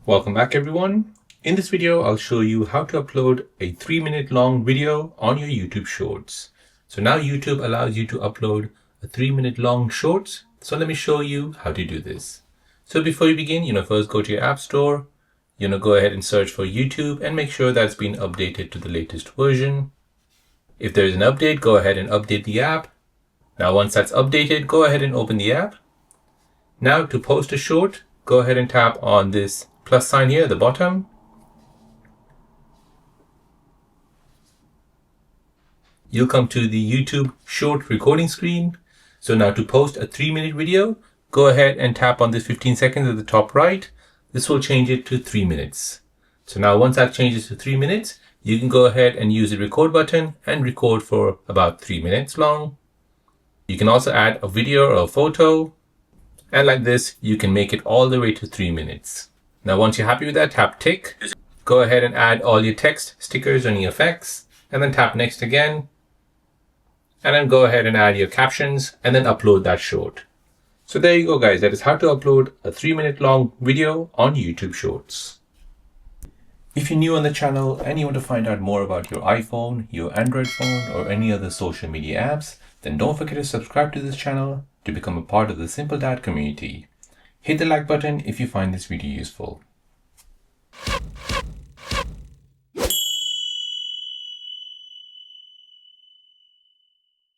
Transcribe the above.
Welcome back everyone. In this video, I'll show you how to upload a 3-minute long video on your YouTube Shorts. So now YouTube allows you to upload a 3-minute long shorts. So let me show you how to do this. So before you begin, first go to your app store, go ahead and search for YouTube and make sure that it's been updated to the latest version. If there is an update, go ahead and update the app. Now once that's updated, go ahead and open the app. Now to post a short, go ahead and tap on this plus sign here at the bottom. You'll come to the YouTube short recording screen. So now to post a 3-minute video, go ahead and tap on this 15 seconds at the top right. This will change it to 3 minutes. So now once that changes to 3 minutes, you can go ahead and use the record button and record for about 3 minutes long. You can also add a video or a photo. And like this, you can make it all the way to 3 minutes. Now, once you're happy with that, tap tick. Go ahead and add all your text, stickers, or any effects, and then tap next again. And then go ahead and add your captions and then upload that short. So there you go, guys. That is how to upload a 3-minute long video on YouTube Shorts. If you're new on the channel and you want to find out more about your iPhone, your Android phone, or any other social media apps, then don't forget to subscribe to this channel to become a part of the Simple Dad community. Hit the like button if you find this video useful.